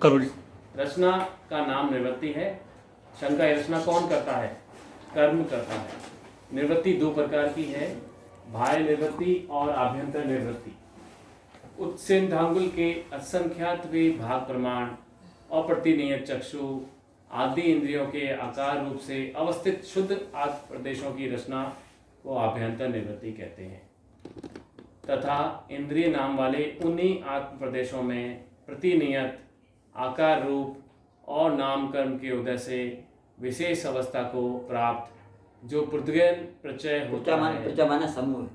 करो जी। रचना का नाम निवृत्ति है। शंका, रचना कौन करता है? कर्म करता है। निवृत्ति दो प्रकार की है, बाह्य निवृत्ति और आभ्यंतर निवृत्ति। उत्सिंधांगुल के असंख्यात वे भाग प्रमाण, अप्रतिनियत चक्षु आदि इंद्रियों के आकार रूप से अवस्थित शुद्ध आत्म प्रदेशों की रचना को आभ्यंतर निवृत्ति कहते हैं, तथा इंद्रिय नाम वाले उन्हीं आत्म प्रदेशों में प्रतिनियत आकार रूप और नाम कर्म के उदय से विशेष अवस्था को प्राप्त जो पृथ्वेन प्रचय होता है, प्रचय माने समूह,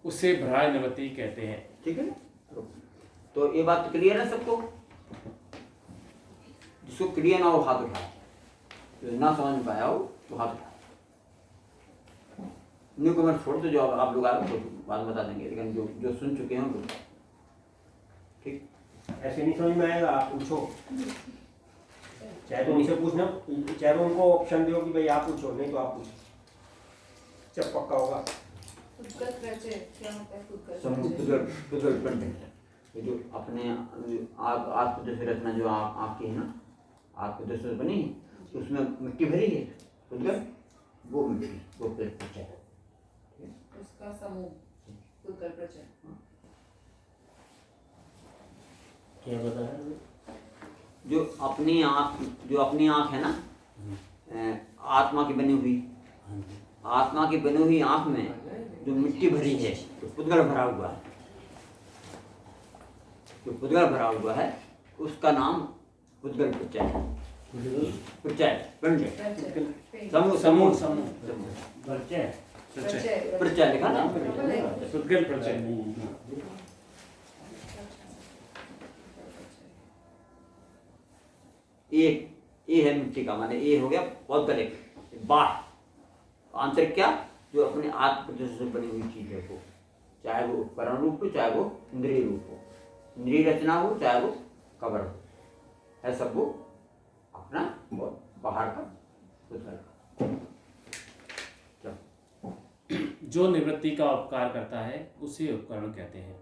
उसे भ्राय निवृत्ति कहते हैं। ठीक है ना? तो ये बात क्लियर है सबको? जिसको क्लियर ना हो हाथ उठाए, जो ना समझ में पाया हो तो हाथ उठाए। न्यू कमेंट छोड़ दो, जो आप लोग आए तो बाद में बता देंगे, लेकिन जो सुन चुके हैं उनको ठीक। ऐसे नहीं समझ में आएगा, आप पूछो, चाहे तो उनसे पूछना, चाहे तो उनको ऑप्शन दो कि भाई आप पूछो, नहीं तो आप पूछो, जब पक्का होगा। ये जो अपने आप जैसे रचना जो आपकी है ना, आपके दृष्टि बनी है, उसमें मिट्टी भरी है, उधर वो मिट्टी वो प्रचय है, उसका समूह उधर प्रचय। क्या बता रहे? जो अपनी आँख है ना, आत्मा की बनी हुई, आत्मा की बनी हुई आँख में जो मिट्टी भरी है, जो पुद्गल भरा हुआ है, जो पुद्गल भरा हुआ है उसका नाम पुद्गल प्रचय है। प्रचय समूह समूह समूह परिचय प्रचय लिखा ना, पुद्गल प्रचय। ये है मिट्टी का, माने ये हो गया पौधगलिक बाह्य। आंतरिक क्या? जो अपने आत्म प्रदेश से बनी हुई चीज है, वो चाहे वो उपकरण रूप हो, चाहे वो इंद्रिय रूप हो, इंद्रिय रचना हो, चाहे वो कवर हो, है सब वो अपना बाहर का पुद्गल। जो निवृत्ति का उपकार करता है उसे उपकरण कहते हैं।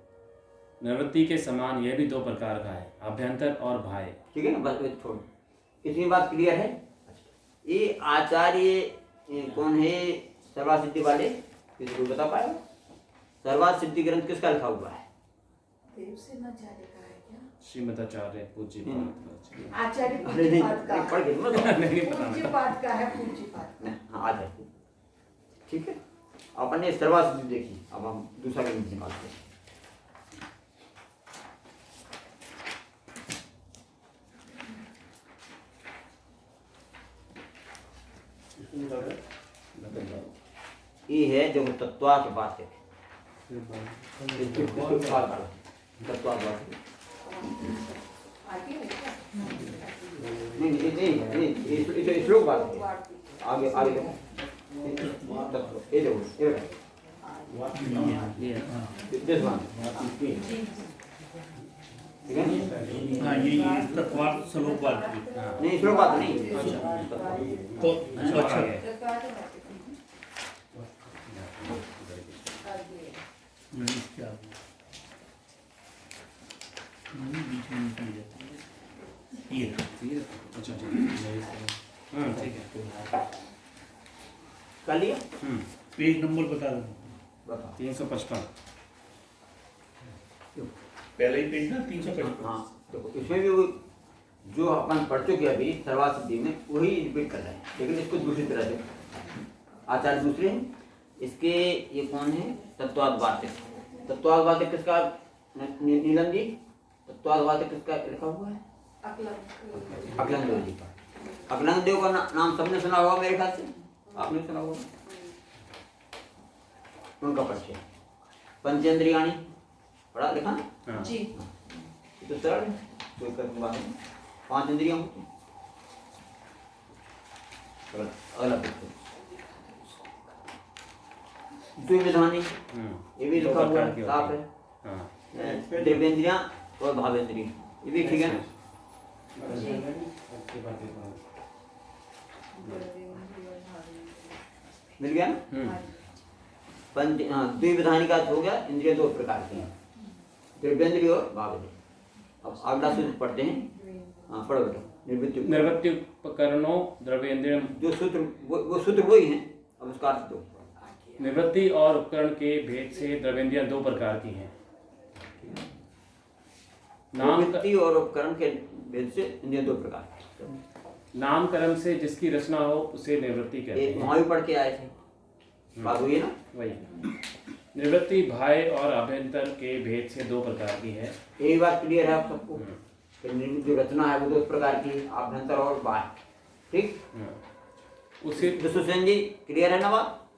निवृत्ति के समान यह भी दो प्रकार का है, आभ्यंतर और बाह्य। ठीक है ना? बस छोड़, इतनी बात क्लियर है। ये आचार्य कौन है? सर्वासिद्धि वाले, किसी को बता पाएगा? सर्वासिद्धि ग्रंथ किसका लिखा हुआ है? देवसेनाचार्य का है क्या? श्रीमदाचार्य पूज्यपाद आचार्य नहीं पूज्यपाद का है, पूज्यपाद। हाँ, आ जाए। ठीक है, आपने सर्वासिद्धि देखी, अब हम दूसरा ग्रंथ निकालते हैं। ये है जो तत्वा के बात है, नहीं श्लोक बात है। आगे आगे ये देखो, ठीक है? हाँ, ये तत्वार्थ श्लोक बात नहीं, श्लोक बात नहीं। तो अच्छा क्या बीच में ये अच्छा हाँ ठीक है। कर लिया? पेज नंबर बता दो। 355। पहले ही पेज ना 355। हाँ, देखो इसमें भी वो जो अपन पढ़ चुके अभी सर्वासिद्धि में वही रिपीट कर रहे हैं, लेकिन इसको दूसरी तरह से। आचार्य दूसरे हैं, इसके ये कौन है? तत्वादवाचक। तत्वादवाचक किसका? नीलम जी, तत्वादवाचक किसका लिखा हुआ है? अकलंग देव जी का। अकलंग देव का नाम सबने सुना होगा मेरे ख्याल से, आपने सुना होगा। उनका परिचय पंचेंद्रियाणी पढ़ा लिखा ना जी। तो सरल है, कोई करने बात नहीं। 5 इंद्रियां होती हैं। अगला देखो, द्विविधानी, ये भी लिखा हुआ है, साफ है। देवेंद्रियां और भावेंद्रिय, ये भी ठीक है ना? मिल गया ना? द्विविधानी का हो गया, इंद्रिय 2 प्रकार की हैं, देवेंद्रिय और भावेंद्रिय। अब अगला सूत्र पढ़ते हैं। हाँ पढ़ो बेटा। निवृत्ति निर्वृत्ति उपकरणों द्रव्येंद्रिय जो सूत्र वो सूत्र वही है, अब उसका अर्थ दो। निवृत्ति और उपकरण के भेद से द्रव्येंद्रियां दो प्रकार की हैं। निवृत्ति और उपकरण के भेद से इंद्रियां दो प्रकार की। नामकरण से जिसकी रचना हो उसे निवृत्ति कहते एक हैं। वहाँ भी पढ़ के आए थे, बात हुई है ना। वही निवृत्ति बाह्य और आभ्यंतर के भेद से दो प्रकार की है। यही बात क्लियर है आप सबको कि निवृत्ति जो रचना है वो दो प्रकार की, आभ्यंतर और बाह्य। ठीक, उसे सुसेन जी क्लियर है ना बात?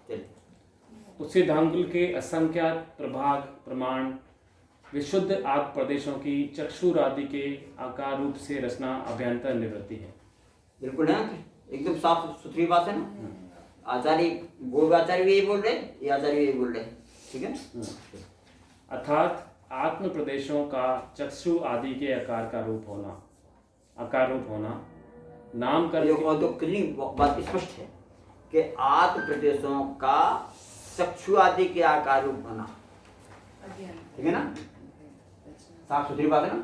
चलिए। उसे धांगुल के असंख्यात प्रभाग प्रमाण विशुद्ध आग प्रदेशों की चक्षुर आदि के आकार रूप से रचना अभ्यंतर निवृत्ति है। बिल्कुल है, एकदम साफ सुथरी बात है ना। आचार्य आचार्य भी यही बोल रहे, ये आचार्य भी यही बोल रहे, ठीक है। अर्थात आत्म प्रदेशों का चक्षु आदि के आकार का रूप होना, आकार रूप होना नाम कर तो कितनी बात स्पष्ट है कि आत्म प्रदेशों का चक्षु आदि के आकार रूप होना, ठीक है ना, साफ सुथरी बात है ना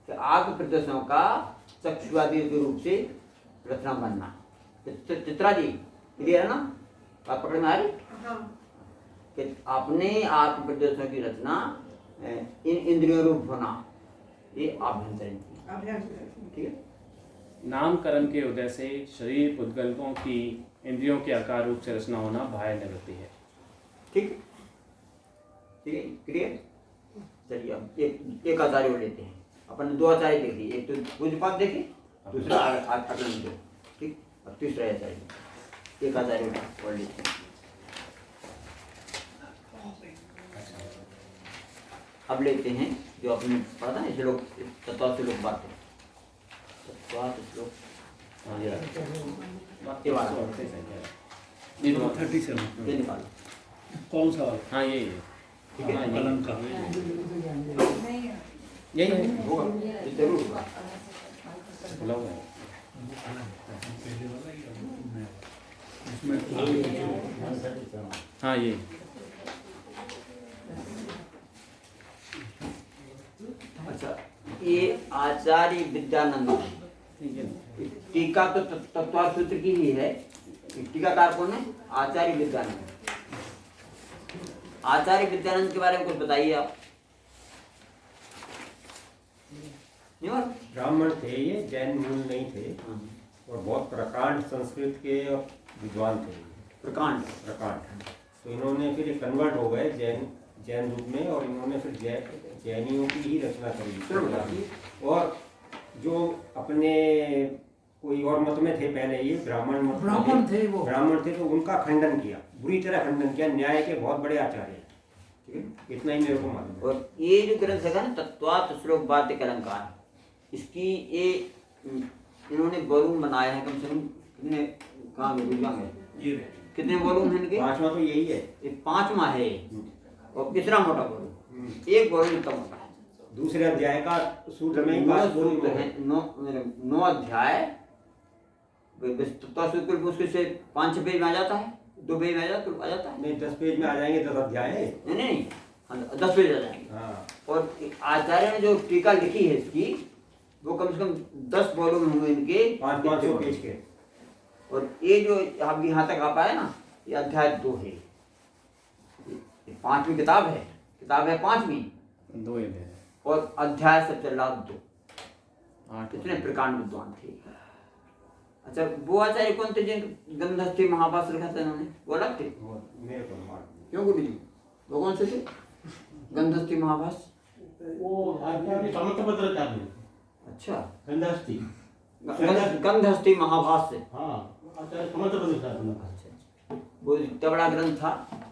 कि आत्म प्रदेशों का चक्षु आदि के रूप से रचना बनना। चित्रा जी क्लियर है ना, बात पकड़ में आ रही कि अपने आत्म प्रदेशों की रचना इन इंद्रियों रूप होना, ये आभ्यंतरण की, ठीक है। नामकरण के उदय से शरीर उद्गल्पों की इंद्रियों के आकार रूप से रचना होना बाह्य निवृत्ति है। ठीक, ठीक है, क्लियर। चलिए अब एक आचार्य और लेते हैं। अपन ने दो आचार्य देख लिए, एक तो पूज्यपाद देखे, दूसरा अगला दो, ठीक। अब तीसरा आचार्य, एक आचार्य और लेते हैं। अब लेते हैं जो अपने पढ़ा था ना श्लोक, तत्व श्लोक बात है, तत्व श्लोक ये वाला, ये 37 ये निकालो। कौन सा वाला? हाँ यही है, ठीक है, कलम का यही है, होगा, ये जरूर होगा। खुला हुआ है। पहले वाला ही है, नया वाला। इसमें हाँ यही अच्छा, ये आचार्य विद्यानंद टीका तो तत्व सूत्र की ही है। टीकाकार कौन है? आचार्य विद्यानंद। आचार्य विद्यानंद के बारे में कुछ बताइए आप। ब्राह्मण थे ये, जैन मूल नहीं थे और बहुत प्रकांड संस्कृत के विद्वान थे। प्रकांड तो इन्होंने फिर कन्वर्ट हो गए जैन रूप में और इन्होंने फिर जैनियों की ही रचना करी। और जो अपने कोई और मत में थे पहले, ये ब्राह्मण थे तो उनका खंडन किया, बुरी तरह खंडन किया। न्याय के बहुत बड़े आचार्य हैं, ठीक है, इतना ही मेरे को मालूम है। और ये जो ग्रंथ है ना तत्वात् श्लोक वाद्य अलंकार, इसकी ये इन्होंने वॉल्यूम बनाया है, कम से कम कितने, कहाँ में गुजरा में ये कितने वॉल्यूम है इनके? 5वां तो यही है, ये 5वां है और इतना मोटा वॉल्यूम, एक वॉल्यूम इतना मोटा है। दूसरे अध्याय का सूत्र में ही 5 सूत्र है, 9 अध्याय, तत्व सूत्र मुश्किल से 5 पेज में आ जाता है, 2 पेज में आ जाता है। नहीं 10 पेज में आ जाएंगे, 10 अध्याय है। नहीं 10 पेज आ जाएंगे। हाँ, और आचार्य ने जो टीका लिखी है इसकी, वो कम से कम 10 वॉल्यूम होंगे इनके, 500 पेज के। और ये जो अब यहाँ तक आ पाया ना, ये अध्याय 2 है, ये 5वीं किताब है 5वीं, 2 ही है, और अध्याय सब चल रहा 2। 8 कितने प्रकांड विद्वान थे। अच्छा, वो आचार्य कौन थे जिन गंधस्थी महाभाष्य लिखा था इन्होंने, वो अलग थे? मेरे को मालूम। क्यों गुरु जी, वो कौन से थे गंधस्थी महाभाष्य? वो आचार्य समर्थपत्राचार्य। अच्छा, गंधस्थी। गंधस्थी महाभाष्य। हाँ, आचार्य समर्थपत्राचार्य। अच्छा, वो इतना बड़ा ग्रंथ था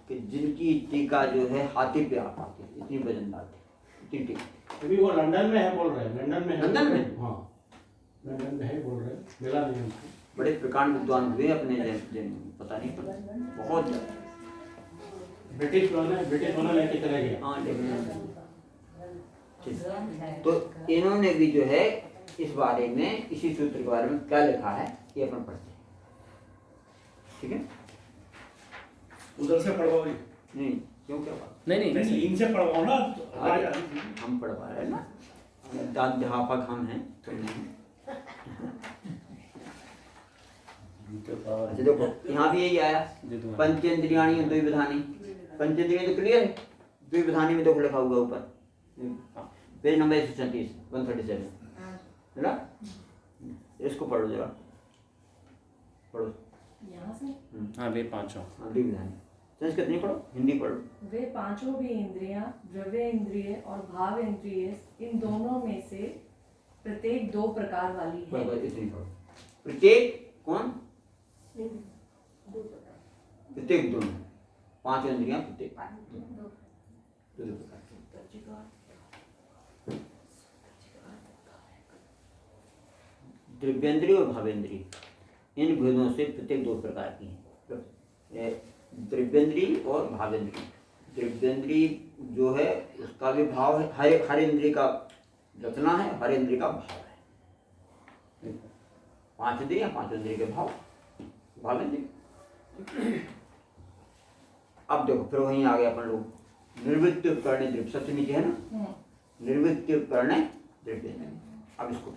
कि जिनकी टीका जो है हाथी पे आ पाती थी, इतनी वजनदार थी, इतनी टीका। अभी वो लंदन में है, बोल रहे हैं लंदन में है। लंदन में? हाँ, लंदन में है बोल रहे हैं, मिला नहीं हमको। बड़े प्रकांड विद्वान हुए अपने पता नहीं, बहुत ज्यादा। ब्रिटिश वाला लेके चले गए। हाँ, लेकिन तो इन्होंने भी जो है इस बारे में, इसी सूत्र के बारे में क्या लिखा है ये अपन पढ़ते हैं, ठीक है। उधर से पढ़वाओ। नहीं क्यों, क्या बात? नहीं नहीं, इनसे पढ़वाओ ना, अरे, हम पढ़वा रहे हैं ना, अध्यापक हम हैं, तुम नहीं। अच्छा देखो यहाँ भी यही आया, पंचेंद्रियाणि द्विविधानि। पंचेंद्रिय तो क्लियर है, द्विविधानि में देखो लिखा हुआ ऊपर, पेज नंबर 137 है ना। इसको पढ़ो जरा, पढ़ो। यहाँ से हाँ वे पांचों। हाँ द्विविधानि, संस्कृत नहीं पढ़ो, हिंदी पढ़ो। वे पांचों भी इंद्रियां, द्रव्य इंद्रिय और भाव इंद्रिय, इन दोनों में से प्रत्येक दो प्रकार वाली है। बस इतनी पढ़ो। प्रत्येक कौन? प्रत्येक दोनों, पांच इंद्रियां प्रत्येक दो प्रकार की। द्रव्येंद्रिय और भावेंद्रिय, इन भेदों से प्रत्येक दो प्रकार की हैं। द्रव्येंद्रिय और भावेंद्रिय। द्रव्येंद्रिय जो है उसका भी भाव है, हर इंद्रिय का रचना है, हर इंद्रिय का भाव है। पांच इंद्रिय, पांच इंद्रिय के भाव, भावेंद्रिय। अब देखो फिर वहीं आ गए अपन लोग, निर्वृत्ति उपकरण द्रव्य, सबसे नीचे है ना, निर्वृत्ति उपकरण द्रव्य। अब इसको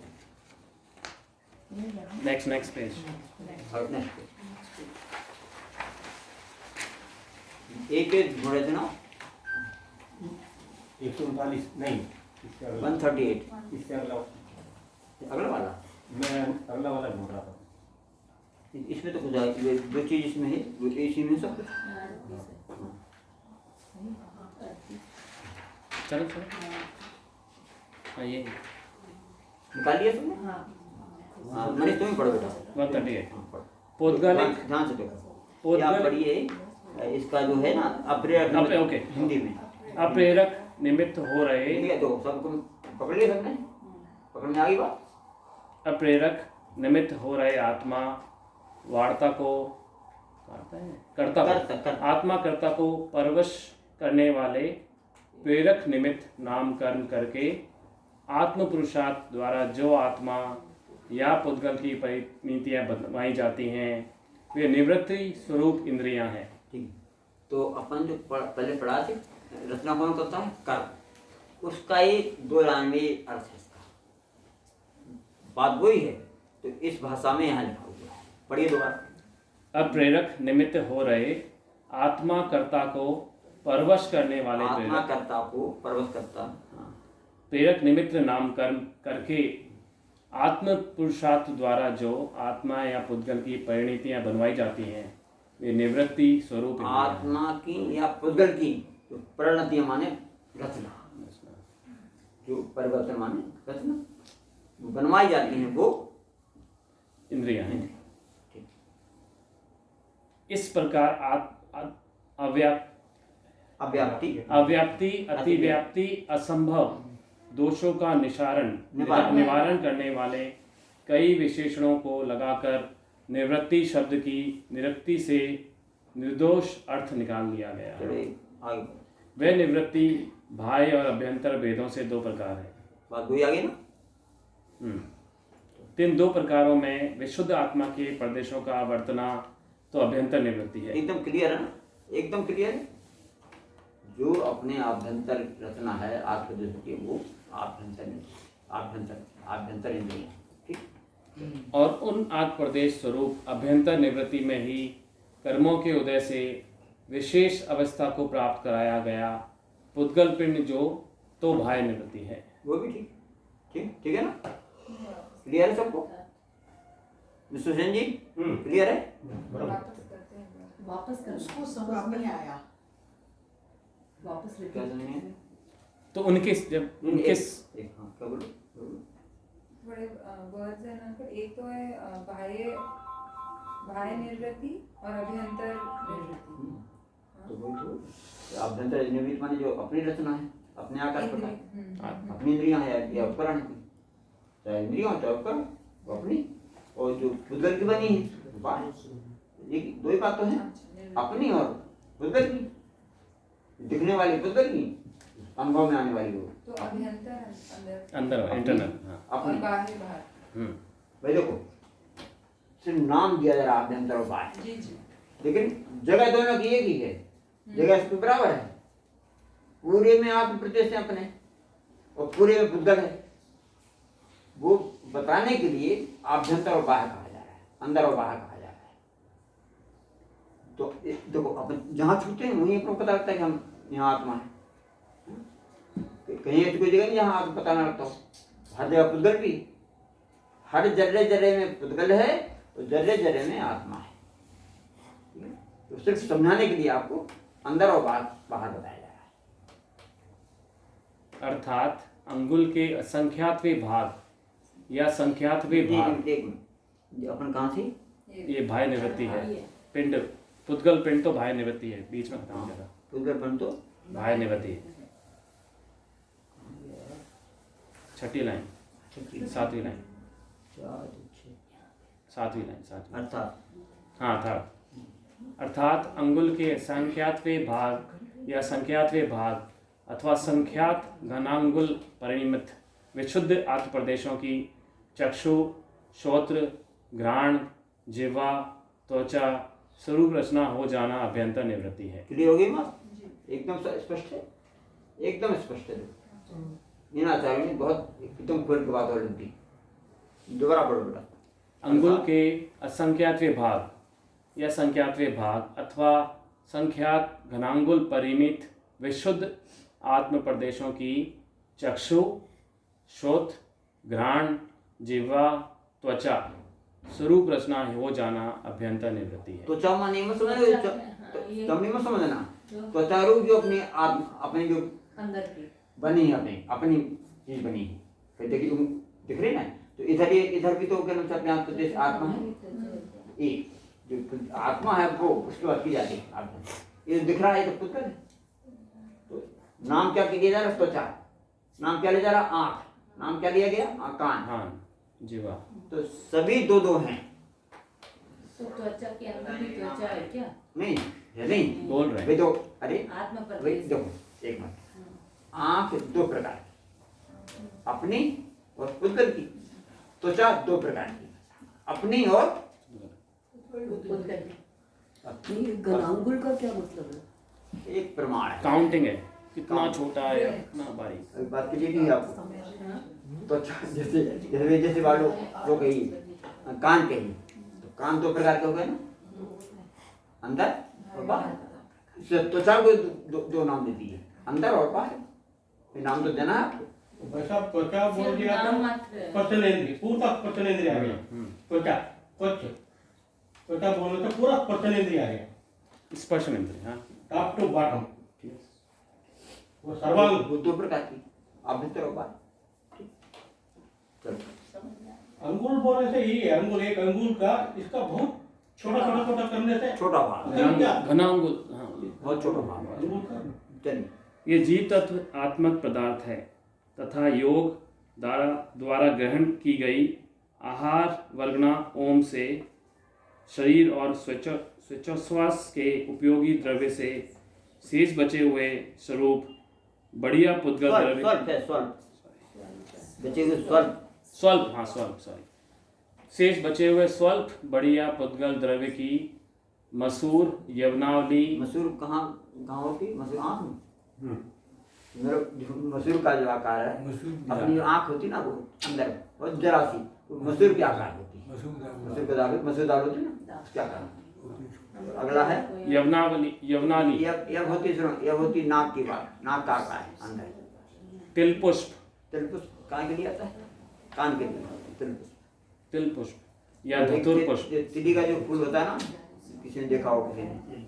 नेक्स्ट पेज। एक एक ढूंढे थे ना, 139 नहीं, इससे अगला 138 इससे अगला अगला वाला। मैं अगला वाला ढूंढ रहा था। इसमें तो कुछ आए, जो चीज इसमें है वो इसी में सब कुछ। चलो चलो। हाँ ये निकाल लिया तुमने? हाँ मनीष तुम ही पढ़ो बेटा। 138। हाँ, पढ़ो। पौद्गलिक ध्यान से देखो, ये पौद्गलिक- आप पढ़िए, इसका जो है ना अप्रेरक, ओके। हिंदी में अप्रेरक निमित्त हो रहे, हिंदी है, तो सबको पकड़ लिया सबने, पकड़ में आ गई बात। अप्रेरक निमित्त हो रहे आत्मा वार्ता को कर्ता कर्ता। आत्मा कर्ता को परवश करने वाले प्रेरक निमित्त नाम कर्म करके आत्म पुरुषार्थ द्वारा जो आत्मा या पुद्गल की परिणतियाँ बनवाई जाती हैं वे निवृत्ति स्वरूप इंद्रियां हैं। ठीक, तो अपन जो पहले पढ़ा थे, रचना कौन करता है? कर्म। उसका ही दो लाइन में अर्थ है इसका, बात वही है, तो इस भाषा में यहाँ लिखा हुआ है, पढ़िए दोबारा। अब प्रेरक निमित्त हो रहे आत्मा कर्ता को परवश करने वाले आत्मा कर्ता को परवश करता, हाँ। प्रेरक निमित्त नाम कर्म करके आत्म पुरुषार्थ द्वारा जो आत्मा या पुद्गल की परिणतियां बनवाई जाती हैं वे निवृत्ति स्वरूप इंद्रियां हैं। आत्मा की या पुद्गल की जो परिणति माने रचना, जो परिवर्तन माने रचना बनवाई जाती है वो इंद्रियां हैं। ठीक। इस प्रकार अव्याप्ति, अव्याप्ति अतिव्याप्ति असंभव दोषों का निवारण करने वाले कई विशेषणों को लगाकर निवृत्ति शब्द की निवृत्ति से निर्दोष अर्थ निकाल लिया गया है। आगे वह निवृत्ति बाह्य और अभ्यंतर भेदों से दो प्रकार है। बात वही आ गई ना। तीन दो प्रकारों में विशुद्ध आत्मा के प्रदेशों का वर्तना तो अभ्यंतर निवृत्ति है। एकदम क्लियर है ना, एकदम क्लियर है। जो अपने आभ्यंतर रचना है आत्मदेश की वो आभ्यंतर इंद्रिय, ठीक। और उन आत्म प्रदेश स्वरूप अभ्यंतर निवृत्ति में ही कर्मों के उदय से विशेष अवस्था को प्राप्त कराया गया पुद्गल पिंड जो तो बाह्य निवृत्ति है। वो भी ठीक, ठीक ठीक है ना, क्लियर है सबको? विश्वसेन जी क्लियर है? वापस कर, उसको समझ नहीं आया। वापस क्या रिपीट। समझे? तो उनके जब उनके हाँ, क्या बोलो? बड़े वर्ड्स है ना, पर एक तो है बाह्य निवृत्ति और अभ्यंतर निवृत्ति। तो वही तो आभ्यंतर निवृत्ति माने जो अपनी रचना है, अपने आकार प्रकार, अपनी इंद्रियां है या उपकरण है, चाहे इंद्रियां हो चाहे उपकरण, वो अपनी, और जो पुद्गल की बनी है बात, ये दो ही बात तो है, अपनी और पुद्गल की, दिखने वाली पुद्गल की, अनुभव में आने वाली वो तो अभ्यंतर अंदर इंटरनल। हाँ। और बाहर बाहर। भाई देखो सिर्फ नाम दिया जा रहा आभ्यंतर और बाह्य, जी जी। लेकिन जगह दोनों की एक ही है, जगह इसमें बराबर है। पूरे में आप प्रत्यक्ष अपने और पूरे में पुद्गल है, बताने के लिए आभ्यंतर और बाह्य कहा जा रहा है, अंदर और बाहर कहा जा रहा है। तो देखो अपन जहाँ छूते हैं वहीं अपने को पता लगता है कि हम यहाँ आत्मा है। कहीं ऐसी कोई जगह नहीं जहाँ आपको पता ना लगता हो। हर जगह पुद्गल भी, हर जर्रे जर्रे में पुद्गल है तो जर्रे जर्रे में आत्मा है। तो सिर्फ समझाने के लिए आपको अंदर और बाहर बताया जा रहा है। अर्थात अंगुल के असंख्यातवें भाग या संख्यातवें भाग, एक मिनट, अपन कहाँ से? ये भाय निवृत्ति है। पिंड पुद्गल पिंड तो भाय निवृत्ति है, बीच में खत्म हो जाएगा। पुद्गलपन तो भाय निवृत्ति, छठी लाइन, सातवीं लाइन, सातवीं अर्थात हाँ था। अर्थात अंगुल के संख्यातवें भाग या संख्यातवें भाग अथवा संख्यात घनांगुल परिमित विशुद्ध आत्म प्रदेशों की चक्षु, श्रोत्र, घ्राण, जिह्वा, त्वचा, स्वरूप रचना हो जाना अभ्यंतर निवृत्ति है। क्लियर हो गई बात? एकदम स्पष्ट है, एकदम स्पष्ट है। आचार्य ने बहुत एकदम खुल के बात और दी। दोबारा पढ़ो बेटा। अंगुल के असंख्यातवें भाग या संख्यातवें भाग अथवा संख्यात घनांगुल परिमित विशुद्ध आत्म प्रदेशों की चक्षु, श्रोत, घ्राण, जिह्वा, त्वचा, स्वरूप रचना हो जाना अभ्यंतर निवृत्ति है। त्वचा माने मत समझना, तब मत समझना। त्वचा रूप जो अपने जो अंदर की बनी है, अपनी चीज बनी है। फिर देखिए तुम दिख रहे ना, तो इधर भी तो क्या नाम से अपने आप प्रदेश आत्मा है। एक जो आत्मा है वो उसके बाद की जाती है आत्मा। ये दिख रहा है तो पुत्र है। तो नाम क्या लिया जा रहा है? त्वचा। नाम क्या लिया जा रहा है? आँख। नाम क्या लिया गया? कान। हाँ, जिह्वा। तो सभी दो दो हैं। तो त्वचा के अंदर भी त्वचा है क्या? नहीं है, नहीं बोल रहे हैं। वे तो अरे आत्म वही प्रदेश। देखो एक मिनट। आँख दो प्रकार की, अपनी और पुद्गल की। त्वचा दो प्रकार की, अपनी और घनांगुल का क्या मतलब है? एक प्रमाण है। काउंटिंग है, कितना छोटा है या कितना बारीक। एक बात क्लियर नहीं है आपको? त्वचा जैसे वालों वो कही कान कही, तो कान दो प्रकार के हो गए ना, अंदर और बाहर। इसलिए त्वचा को दो नाम देती है, अंदर और बाहर। ये नाम तो देना है आपको। वैसा त्वचा बोल दिया नाम तो मात्र है। पचनेंद्रिय, पूरा पचनेंद्रिय आ गया। त्वचा त्वचा बोलो तो पूरा पचनेंद्रिय आ गया, स्पर्शन इंद्रिय। हाँ, टॉप टू बॉटम। वो सर्वांग वो दो प्रकार की, आभ्यंतर और बाहर। अंगुल बोलने से ही अंगुल, एक अंगुल का इसका बहुत छोटा करने से छोटा भाग, घनांगुल। हाँ, बहुत छोटा भाग। अंगुल का चलिए, ये जीव तत्व आत्मक पदार्थ है तथा योग द्वारा ग्रहण की गई आहार वर्गना ओम से शरीर और श्वासोच्छ्वास के उपयोगी द्रव्य से शेष बचे हुए स्वरूप बढ़िया पुद्गल द्रव्य स्वल्प, हाँ स्वल्प, सॉरी, शेष बचे हुए स्वल्प बढ़िया पुद्गल द्रव्य की मसूर, यवनावली। मसूर कहाँ होती? मसूर आँख में। मेरा मसूर का जो आकार है, अपनी आँख होती ना वो अंदर और जरा सी मसूर की आकार होती है। मसूर दाल होती ना, उसकी आकार। अगला है यवनाली। यह होती नाक की बात, नाक का आकार है अंदर। तिल पुष्प कान के लिए आता है, कान के लिए तिल पुष्प या धतूर पुष्प। तिली का जो फूल होता है ना, किसी ने देखा हो, किसी ने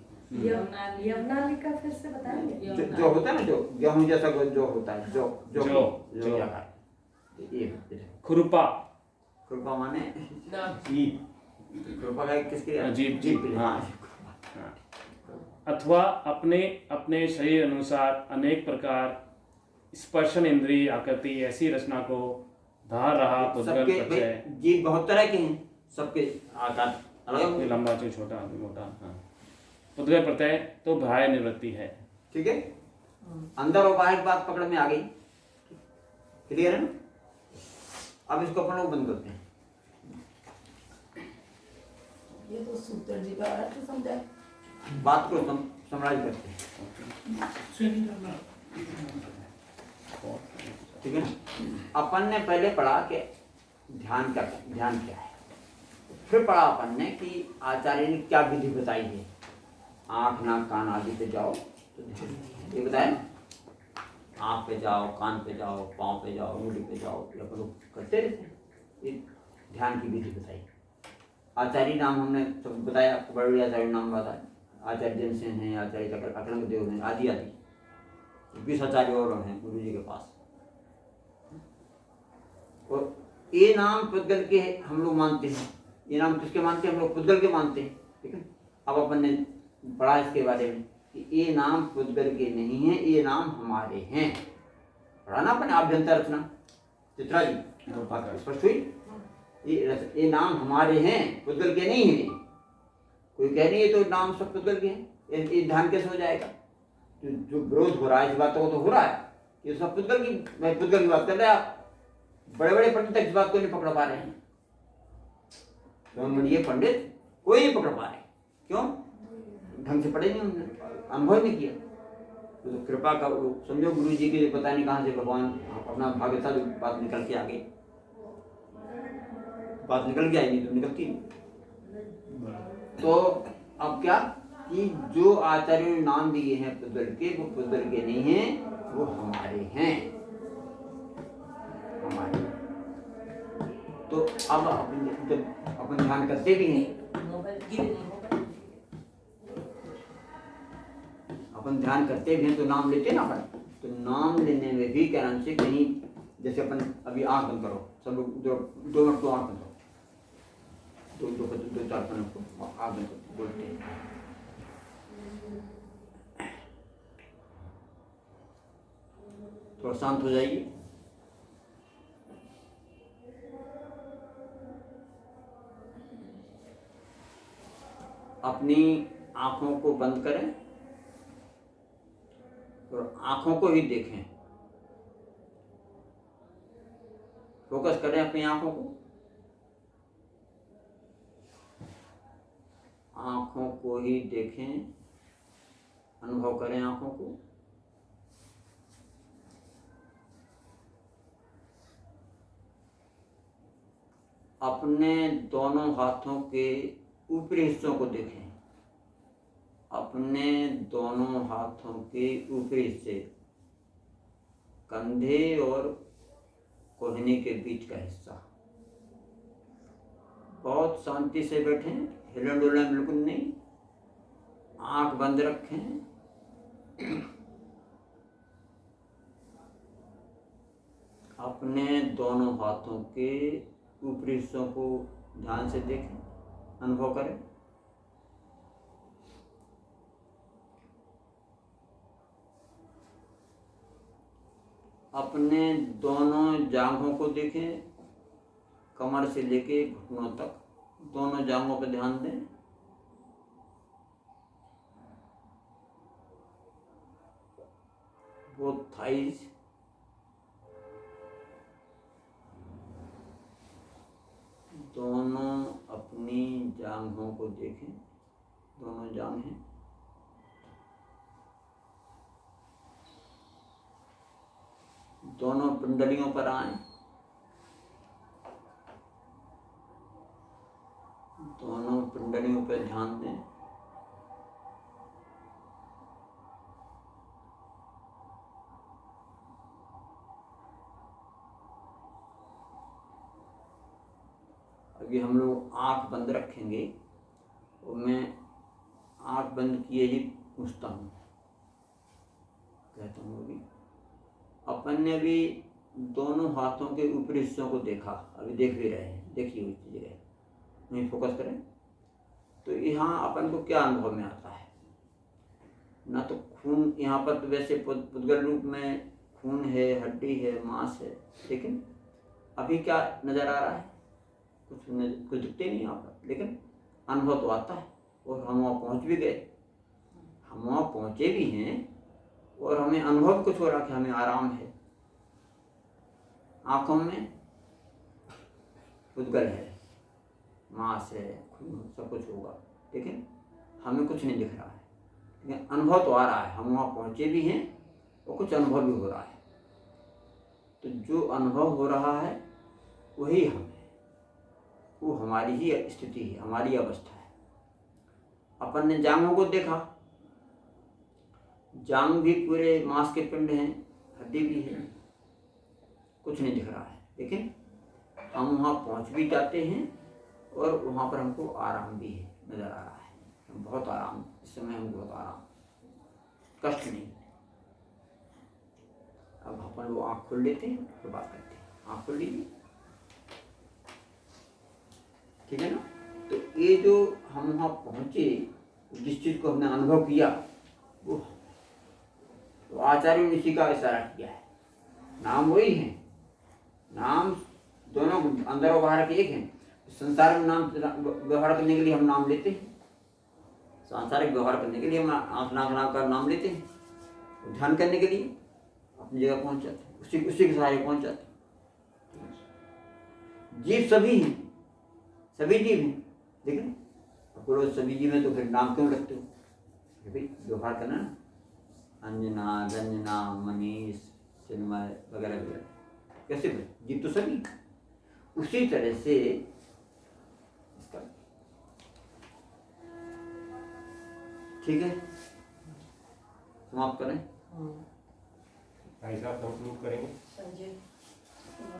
यवनाली का फिर से बताएंगे? जो होता है ना, जो गेहूं जैसा जो होता है, जो आकार। ये खुरपा माने खुरपा का किसके लिए? जीभ। हाँ, अथवा अपने शरीर अनुसार अनेक प्रकार स्पर्शन इंद्रिय आकृति ऐसी रचना को धार रहा पुद्गल प्रत्यय। जीभ बहुत तरह के हैं, सबके आकार अलग, लंबा जो छोटा मोटा। हाँ, पुद्गल प्रत्यय तो भाय निवृत्ति है। ठीक है। अंदर और बाहर बात पकड़ में आ गई, क्लियर है ना? अब इसको अपन लोग बंद करते हैं। ये तो सूत्र जी का अर्थ समझाए। बात को समराइज करते हैं, ठीक है ना? अपन ने पहले पढ़ा कि ध्यान क्या है। फिर पढ़ा अपन ने कि आचार्य ने क्या विधि बताई है। आँख नाक कान आदि पे जाओ तो ध्यान, ये बताया। आँख पे जाओ, कान पे जाओ, पाँव पे जाओ, मुंडी पे जाओ, ये अपन लोग करते रहते हैं। ये ध्यान की विधि बताई। आचार्य नाम हमने सब बताया, बड़े बड़े आचार्य नाम बताया। आचार्य जनसेन हैं, आचार्य अकलंग देव हैं, आदि आदि 20 आचार्य और हैं गुरु जी के पास। और ये नाम पुद्गल के हम लोग मानते हैं। ये नाम किसके मानते हैं? हम लोग पुद्गल के मानते हैं। ठीक है, अब अपन ने पढ़ा इसके बारे में कि ये नाम पुद्गल के नहीं है, ये नाम हमारे हैं। पढ़ा ना अपन आभ्यंतर रचना चित्रा जी, स्पष्ट हुई। ये नाम हमारे हैं, पुद्गल के नहीं है। कोई कह नहीं है तो नाम सब पुद्गल के हैं, ये ध्यान कैसे हो जाएगा? तो जो विरोध हो रहा है इस बातों को तो हो रहा है, ये सब पुद्गल की बात कर रहे हैं आप। बड़े बड़े पंडित इस बात को नहीं पकड़ पा रहे हैं। ये पंडित कोई नहीं पकड़ पा रहे। क्यों? ढंग से पढ़े नहीं, उन्होंने अनुभव नहीं किया। तो कृपा का समझो, गुरु जी के पता नहीं कहाँ से भगवान अपना भाग्य था, जो बात निकल के आ गई। बात निकल के आएगी तो निकलती नहीं। तो अब क्या कि जो आचार्यों ने नाम दिए हैं पुद्गल के, वो पुद्गल के नहीं हैं, वो हमारे हैं, हमारे। तो अब अपन ध्यान करते भी हैं, अपन ध्यान करते भी हैं तो नाम लेते ना अपन। तो नाम लेने में भी क्या नाम से कहीं, जैसे अपन अभी आँख बंद करो, सब लोग 2 मिनट को आँख बंद करो, 2-4 मिनट को आँख बंद करो, बोलते हैं। थोड़ा शांत हो जाइए। अपनी आंखों को बंद करें और आंखों को ही देखें। फोकस करें अपनी आंखों को, आंखों को ही देखें, अनुभव करें आंखों को। अपने दोनों हाथों के ऊपरी हिस्सों को देखें। अपने दोनों हाथों के ऊपरी हिस्से, कंधे और कोहनी के बीच का हिस्सा। बहुत शांति से बैठें, हिलन डुलन बिल्कुल नहीं, आंख बंद रखें। अपने दोनों हाथों के ऊपरी हिस्सों को ध्यान से देखें, अनुभव करें। अपने दोनों जांघों को देखें, कमर से लेके घुटनों तक, दोनों जांघों पर ध्यान दें। बोथ थाइज, दोनों अपनी जांघों को देखें, दोनों जांघें। दोनों पिंडलियों पर आए, दोनों पिंडलियों पर ध्यान दें। अभी हम लोग आंख बंद रखेंगे और मैं आंख बंद किए ही पूछता हूँ, कहता हूँ। अभी अपन ने भी दोनों हाथों के ऊपरी हिस्सों को देखा, अभी देख भी रहे हैं, देखिए उस जगह नहीं फोकस करें। तो यहाँ अपन को क्या अनुभव में आता है? ना तो खून यहाँ पर, तो वैसे पुद्गल रूप में खून है, हड्डी है, मांस है, लेकिन अभी क्या नजर आ रहा है? कुछ दिखते नहीं यहाँ पर, लेकिन अनुभव तो आता है। और हम वहाँ पहुँच भी गए, हम वहाँ पहुँचे भी हैं और हमें अनुभव कुछ हो रहा कि हमें आराम है। आँखों में पुद्गल है, मांस है, खून, सब कुछ होगा, लेकिन हमें कुछ नहीं दिख रहा है। लेकिन अनुभव तो आ रहा है, हम वहाँ पहुँचे भी हैं और कुछ अनुभव भी हो रहा है। तो जो अनुभव हो रहा है वही हम है। वो हमारी ही स्थिति है, हमारी अवस्था है। अपन ने जांघों को देखा, जांघ भी पूरे मांस के पिंड हैं, हड्डी भी है, कुछ नहीं दिख रहा है, लेकिन हम वहाँ पहुँच भी जाते हैं और वहाँ पर हमको आराम भी है, नजर आ रहा है। बहुत आराम, इस समय हमको बहुत आराम, कष्ट नहीं। अब अपन वो आँख खोल लेते हैं तो बात करते हैं। आँख खोल लीजिए, ठीक है ना। तो ये जो हम वहाँ पहुँचे, जिस चीज़ को हमने अनुभव किया, वो तो आचार्य ने इसी का इशारा किया है। नाम वही है, नाम दोनों अंदर और बाहर के एक हैं। संसार में नाम व्यवहार करने के लिए हम नाम लेते हैं, सांसारिक व्यवहार करने के लिए हम आँख नाक नाम का नाम लेते हैं। ध्यान करने के लिए अपनी जगह पहुंच जाते हैं, उसी के सहारे पहुंच जाते हैं। जीव सभी हैं, सभी जीव हैं, लेकिन बोलो सभी जीव हैं तो फिर नाम क्यों रखते हो? भाई व्यवहार करना ना, अंजना, रंजना, मनीष, चिन्मय वगैरह वगैरह, कैसे बोले? जीव तो सभी। उसी तरह से इसका, ठीक है, समाप्त करें। भाई साहब कंक्लूड करेंगे। संजय